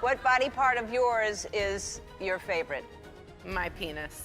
What body part of yours is your favorite? My penis.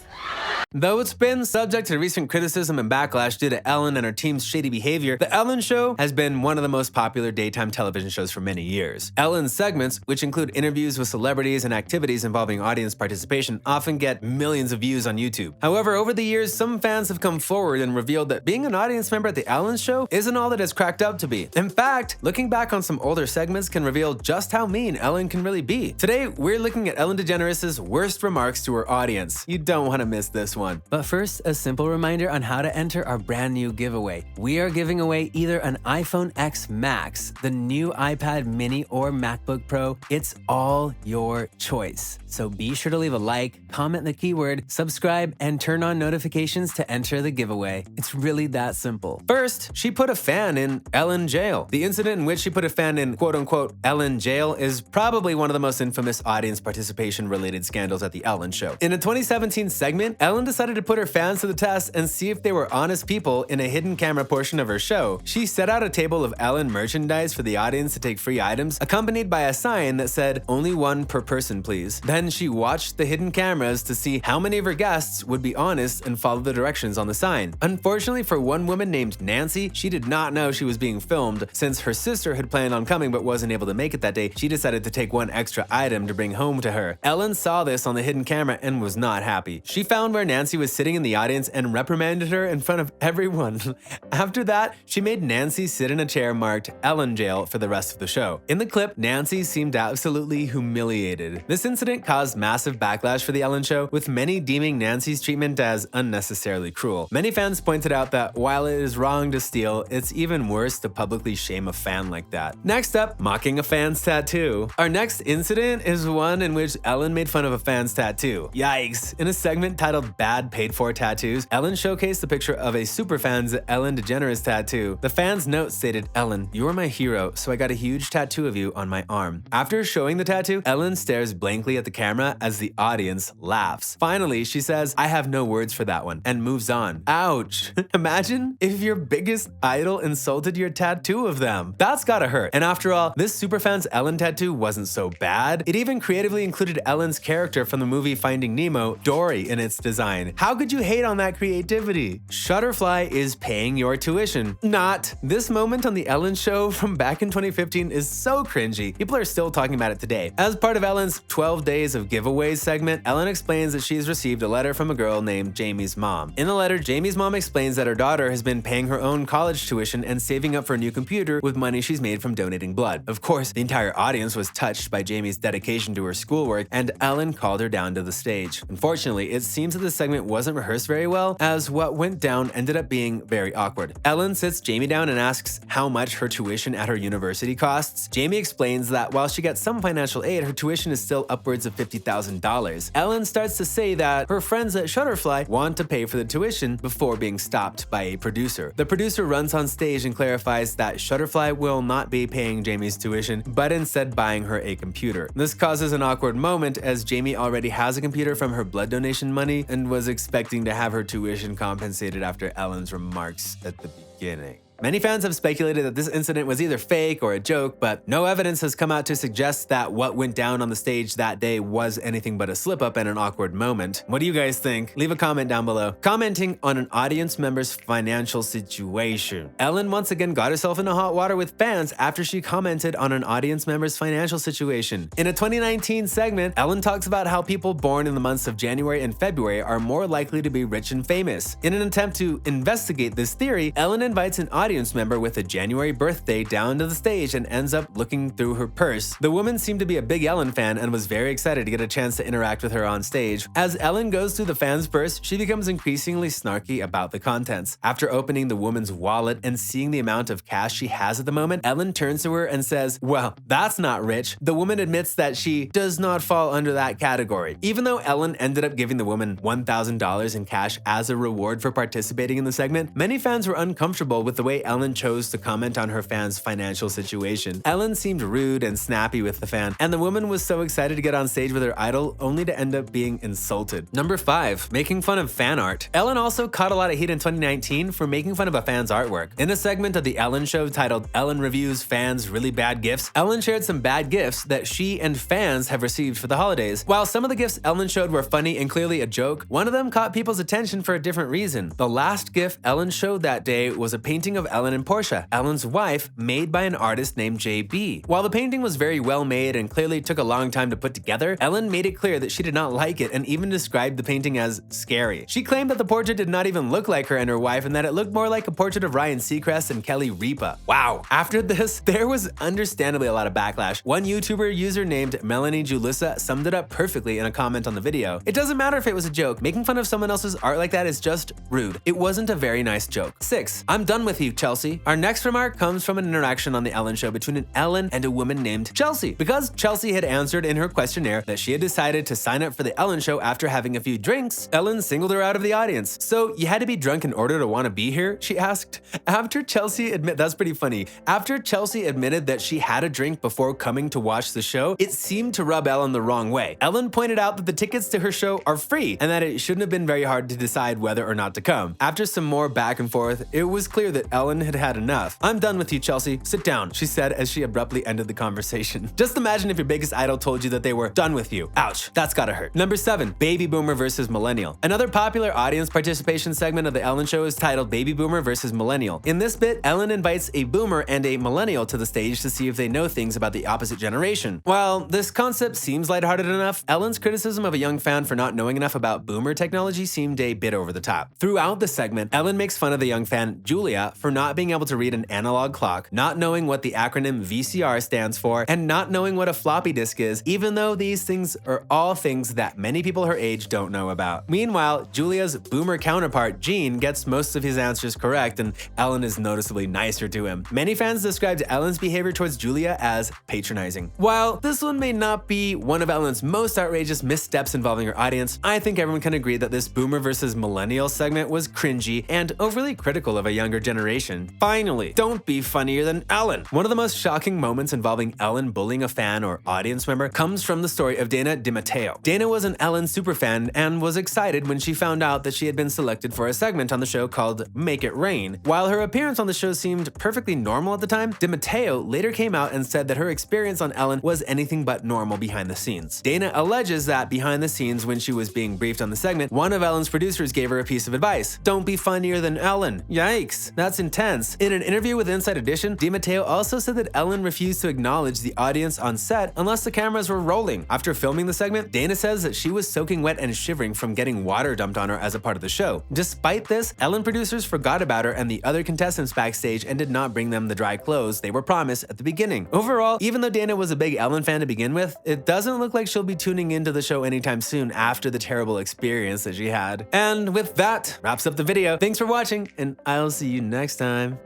Though it's been subject to recent criticism and backlash due to Ellen and her team's shady behavior, The Ellen Show has been one of the most popular daytime television shows for many years. Ellen's segments, which include interviews with celebrities and activities involving audience participation, often get millions of views on YouTube. However, over the years, some fans have come forward and revealed that being an audience member at The Ellen Show isn't all that it's cracked up to be. In fact, looking back on some older segments can reveal just how mean Ellen can really be. Today, we're looking at Ellen DeGeneres' worst remarks to her audience. You don't want to miss this one. But first, a simple reminder on how to enter our brand new giveaway. We are giving away either an iPhone X Max, the new iPad mini, or MacBook Pro. It's all your choice. So be sure to leave a like, comment the keyword, subscribe, and turn on notifications to enter the giveaway. It's really that simple. First, she put a fan in Ellen jail. The incident in which she put a fan in quote-unquote Ellen jail is probably one of the most infamous audience participation-related scandals at The Ellen Show. In a 2017 segment, Ellen decided to put her fans to the test and see if they were honest people in a hidden camera portion of her show. She set out a table of Ellen merchandise for the audience to take free items, accompanied by a sign that said, "Only one per person, please." Then she watched the hidden cameras to see how many of her guests would be honest and follow the directions on the sign. Unfortunately for one woman named Nancy, she did not know she was being filmed. Since her sister had planned on coming but wasn't able to make it that day, she decided to take one extra item to bring home to her. Ellen saw this on the hidden camera and was not happy. She found where Nancy was sitting in the audience and reprimanded her in front of everyone. After that, she made Nancy sit in a chair marked Ellen Jail for the rest of the show. In the clip, Nancy seemed absolutely humiliated. This incident caused massive backlash for The Ellen Show, with many deeming Nancy's treatment as unnecessarily cruel. Many fans pointed out that while it is wrong to steal, it's even worse to publicly shame a fan like that. Next up, mocking a fan's tattoo. Our next incident is one in which Ellen made fun of a fan's tattoo. Yikes. In a segment titled Bad Paid For Tattoos, Ellen showcased the picture of a superfan's Ellen DeGeneres tattoo. The fan's note stated, "Ellen, you are my hero, so I got a huge tattoo of you on my arm." After showing the tattoo, Ellen stares blankly at the camera as the audience laughs. Finally, she says, "I have no words for that one," and moves on. Ouch. Imagine if your biggest idol insulted your tattoo of them. That's gotta hurt. And after all, this superfan's Ellen tattoo wasn't so bad. It even creatively included Ellen's character from the movie Finding Nemo, Dory, in its design. How could you hate on that creativity? Shutterfly is paying your tuition. Not. This moment on The Ellen Show from back in 2015 is so cringy. People are still talking about it today. As part of Ellen's 12 Days of Giveaways segment, Ellen explains that she's received a letter from a girl named Jamie's mom. In the letter, Jamie's mom explains that her daughter has been paying her own college tuition and saving up for a new computer with money she's made from donating blood. Of course, the entire audience was touched by Jamie's dedication to her schoolwork, and Ellen called her down to the stage. Unfortunately, it seems that the segment wasn't rehearsed very well, as what went down ended up being very awkward. Ellen sits Jamie down and asks how much her tuition at her university costs. Jamie explains that while she gets some financial aid, her tuition is still upwards of $50,000. Ellen starts to say that her friends at Shutterfly want to pay for the tuition before being stopped by a producer. The producer runs on stage and clarifies that Shutterfly will not be paying Jamie's tuition, but instead buying her a computer. This causes an awkward moment as Jamie already has a computer from her blood donation money and was expecting to have her tuition compensated after Ellen's remarks at the beginning. Many fans have speculated that this incident was either fake or a joke, but no evidence has come out to suggest that what went down on the stage that day was anything but a slip-up and an awkward moment. What do you guys think? Leave a comment down below. Commenting on an audience member's financial situation. Ellen once again got herself into hot water with fans after she commented on an audience member's financial situation. In a 2019 segment, Ellen talks about how people born in the months of January and February are more likely to be rich and famous. In an attempt to investigate this theory, Ellen invites an audience member with a January birthday down to the stage and ends up looking through her purse. The woman seemed to be a big Ellen fan and was very excited to get a chance to interact with her on stage. As Ellen goes through the fan's purse, she becomes increasingly snarky about the contents. After opening the woman's wallet and seeing the amount of cash she has at the moment, Ellen turns to her and says, "Well, that's not rich." The woman admits that she does not fall under that category. Even though Ellen ended up giving the woman $1,000 in cash as a reward for participating in the segment, many fans were uncomfortable with the way day, Ellen chose to comment on her fan's financial situation. Ellen seemed rude and snappy with the fan, and the woman was so excited to get on stage with her idol only to end up being insulted. Number 5. Making fun of fan art. Ellen also caught a lot of heat in 2019 for making fun of a fan's artwork. In a segment of The Ellen Show titled Ellen Reviews Fans Really Bad Gifts, Ellen shared some bad gifts that she and fans have received for the holidays. While some of the gifts Ellen showed were funny and clearly a joke, one of them caught people's attention for a different reason. The last gift Ellen showed that day was a painting of Ellen and Portia, Ellen's wife, made by an artist named JB. While the painting was very well made and clearly took a long time to put together, Ellen made it clear that she did not like it and even described the painting as scary. She claimed that the portrait did not even look like her and her wife and that it looked more like a portrait of Ryan Seacrest and Kelly Ripa. Wow. After this, there was understandably a lot of backlash. One YouTuber user named Melanie Julissa summed it up perfectly in a comment on the video. It doesn't matter if it was a joke. Making fun of someone else's art like that is just rude. It wasn't a very nice joke. 6. I'm done with you, Chelsea. Our next remark comes from an interaction on The Ellen Show between an Ellen and a woman named Chelsea. Because Chelsea had answered in her questionnaire that she had decided to sign up for The Ellen Show after having a few drinks, Ellen singled her out of the audience. So you had to be drunk in order to want to be here? She asked. That's pretty funny. After Chelsea admitted that she had a drink before coming to watch the show, it seemed to rub Ellen the wrong way. Ellen pointed out that the tickets to her show are free and that it shouldn't have been very hard to decide whether or not to come. After some more back and forth, it was clear that Ellen had had enough. I'm done with you, Chelsea. Sit down, she said as she abruptly ended the conversation. Just imagine if your biggest idol told you that they were done with you. Ouch, that's gotta hurt. Number 7. Baby Boomer versus Millennial. Another popular audience participation segment of The Ellen Show is titled Baby Boomer versus Millennial. In this bit, Ellen invites a boomer and a millennial to the stage to see if they know things about the opposite generation. While this concept seems lighthearted enough, Ellen's criticism of a young fan for not knowing enough about boomer technology seemed a bit over the top. Throughout the segment, Ellen makes fun of the young fan, Julia, for not being able to read an analog clock, not knowing what the acronym VCR stands for, and not knowing what a floppy disk is, even though these things are all things that many people her age don't know about. Meanwhile, Julia's boomer counterpart, Gene, gets most of his answers correct, and Ellen is noticeably nicer to him. Many fans described Ellen's behavior towards Julia as patronizing. While this one may not be one of Ellen's most outrageous missteps involving her audience, I think everyone can agree that this boomer versus millennial segment was cringy and overly critical of a younger generation. Finally, don't be funnier than Ellen. One of the most shocking moments involving Ellen bullying a fan or audience member comes from the story of Dana DiMatteo. Dana was an Ellen superfan and was excited when she found out that she had been selected for a segment on the show called Make It Rain. While her appearance on the show seemed perfectly normal at the time, DiMatteo later came out and said that her experience on Ellen was anything but normal behind the scenes. Dana alleges that behind the scenes, when she was being briefed on the segment, one of Ellen's producers gave her a piece of advice. Don't be funnier than Ellen. Yikes, that's intense. In an interview with Inside Edition, DiMatteo also said that Ellen refused to acknowledge the audience on set unless the cameras were rolling. After filming the segment, Dana says that she was soaking wet and shivering from getting water dumped on her as a part of the show. Despite this, Ellen producers forgot about her and the other contestants backstage and did not bring them the dry clothes they were promised at the beginning. Overall, even though Dana was a big Ellen fan to begin with, it doesn't look like she'll be tuning into the show anytime soon after the terrible experience that she had. And with that, wraps up the video. Thanks for watching, and I'll see you next time.